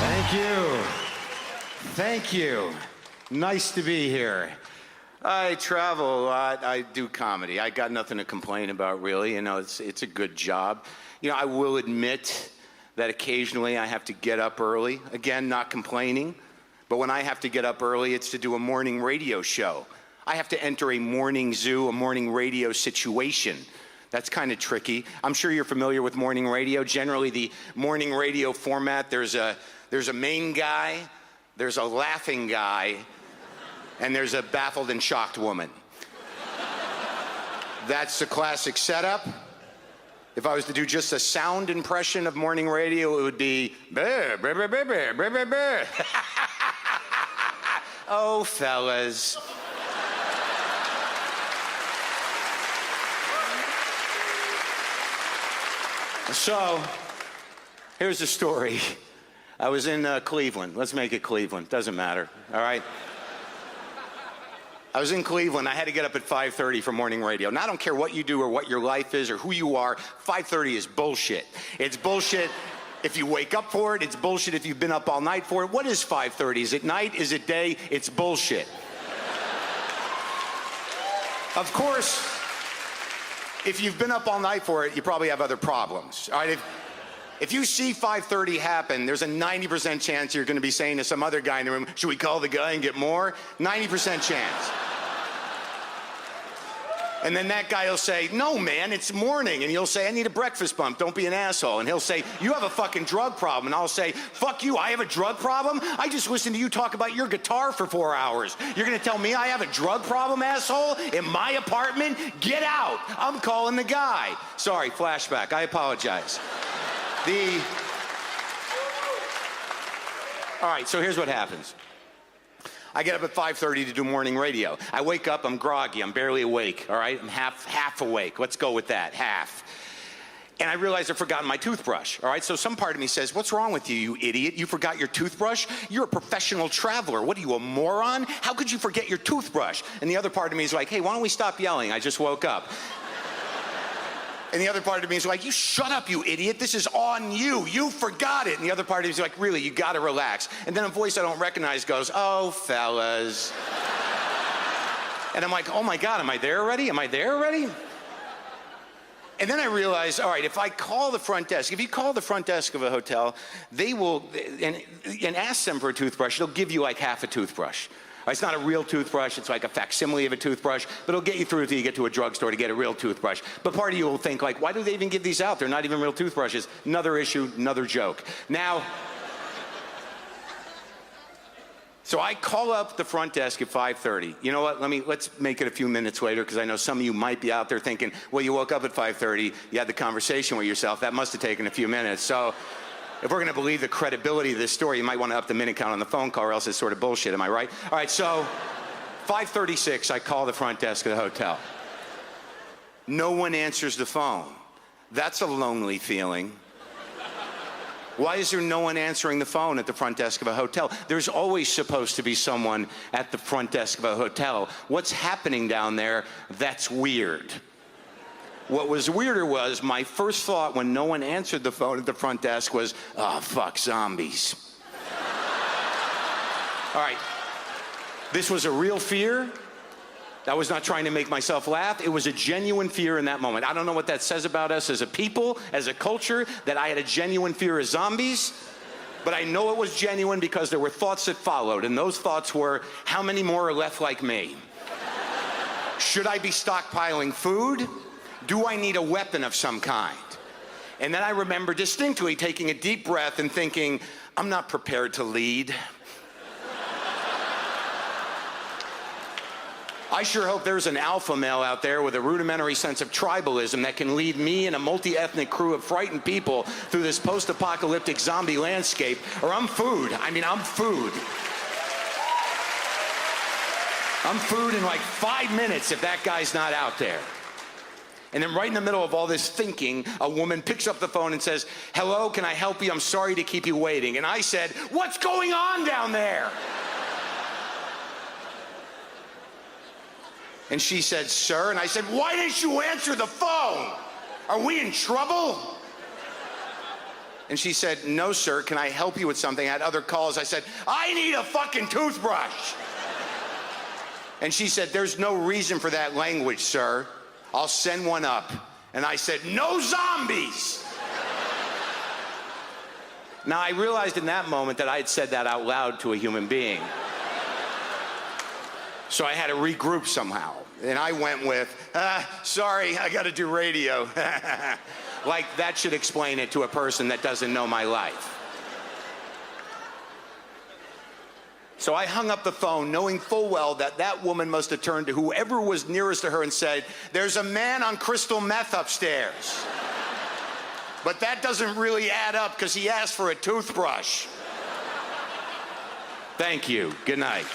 Thank you. Thank you. Nice to be here. I travel a lot. I do comedy. I got nothing to complain about, really. You know, it's a good job. You know, I will admit that occasionally I have to get up early. Again, not complaining. But when I have to get up early, it's to do a morning radio show. I have to enter a morning zoo, a morning radio situation. That's kind of tricky. I'm sure you're familiar with morning radio. Generally, the morning radio format, there's a main guy, there's a laughing guy, and there's a baffled and shocked woman. That's the classic setup. If I was to do just a sound impression of morning radio, it would be brr, brr, brr, brr, brr, brr, brr, brr. Oh, fellas. So, here's the story. I was in Cleveland. Let's make it Cleveland. Doesn't matter, all right? I was in Cleveland. I had to get up at 5:30 for morning radio. Now, I don't care what you do or what your life is or who you are. 5:30 is bullshit. It's bullshit if you wake up for it. It's bullshit if you've been up all night for it. What is 5:30? Is it night? Is it day? It's bullshit. Of course, if you've been up all night for it, you probably have other problems. All right? If you see 5:30 happen, there's a 90% chance you're going to be saying to some other guy in the room, should we call the guy and get more? 90% chance. And then that guy will say, no, man, it's morning. And you'll say, I need a breakfast bump. Don't be an asshole. And he'll say, you have a fucking drug problem. And I'll say, fuck you, I have a drug problem? I just listened to you talk about your guitar for 4 hours. You're going to tell me I have a drug problem, asshole? In my apartment? Get out. I'm calling the guy. Sorry, flashback. I apologize. All right, so here's what happens. I get up at 5:30 to do morning radio. I wake up, I'm groggy, I'm barely awake, all right? I'm half awake. Let's go with that, half. And I realize I've forgotten my toothbrush, all right? So some part of me says, what's wrong with you, you idiot? You forgot your toothbrush? You're a professional traveler. What are you, a moron? How could you forget your toothbrush? And the other part of me is like, hey, why don't we stop yelling? I just woke up. And the other part of me is like, you shut up, you idiot. This is on you. You forgot it. And the other part of me is like, really, you got to relax. And then a voice I don't recognize goes, oh, fellas. And I'm like, oh, my God, am I there already? Am I there already? And then I realize, all right, if I call the front desk, if you call the front desk of a hotel, they will, and ask them for a toothbrush, they'll give you like half a toothbrush. It's not a real toothbrush, it's like a facsimile of a toothbrush, but it'll get you through until you get to a drugstore to get a real toothbrush. But part of you will think like, why do they even give these out? They're not even real toothbrushes. Another issue, another joke. Now, so I call up the front desk at 5:30. You know what, let's make it a few minutes later, because I know some of you might be out there thinking, well, you woke up at 5:30, you had the conversation with yourself, that must have taken a few minutes. So, if we're going to believe the credibility of this story, you might want to up the minute count on the phone call, or else it's sort of bullshit, am I right? All right, so 5:36, I call the front desk of the hotel. No one answers the phone. That's a lonely feeling. Why is there no one answering the phone at the front desk of a hotel? There's always supposed to be someone at the front desk of a hotel. What's happening down there? That's weird. What was weirder was my first thought when no one answered the phone at the front desk was, oh, fuck, zombies. All right, this was a real fear. I was not trying to make myself laugh. It was a genuine fear in that moment. I don't know what that says about us as a people, as a culture, that I had a genuine fear of zombies. But I know it was genuine because there were thoughts that followed, and those thoughts were, how many more are left like me? Should I be stockpiling food? Do I need a weapon of some kind? And then I remember distinctly taking a deep breath and thinking, I'm not prepared to lead. I sure hope there's an alpha male out there with a rudimentary sense of tribalism that can lead me and a multi-ethnic crew of frightened people through this post-apocalyptic zombie landscape, or I'm food. I mean, I'm food. I'm food in like 5 minutes if that guy's not out there. And then right in the middle of all this thinking, a woman picks up the phone and says, hello, can I help you? I'm sorry to keep you waiting. And I said, what's going on down there? And she said, sir. And I said, why didn't you answer the phone? Are we in trouble? And she said, no, sir, can I help you with something? I had other calls. I said, I need a fucking toothbrush. And she said, there's no reason for that language, sir. I'll send one up. And I said, no zombies. Now, I realized in that moment that I had said that out loud to a human being. So I had to regroup somehow. And I went with, sorry, I got to do radio. Like that should explain it to a person that doesn't know my life. So I hung up the phone knowing full well that that woman must have turned to whoever was nearest to her and said, there's a man on crystal meth upstairs. But that doesn't really add up because he asked for a toothbrush. Thank you. Good night.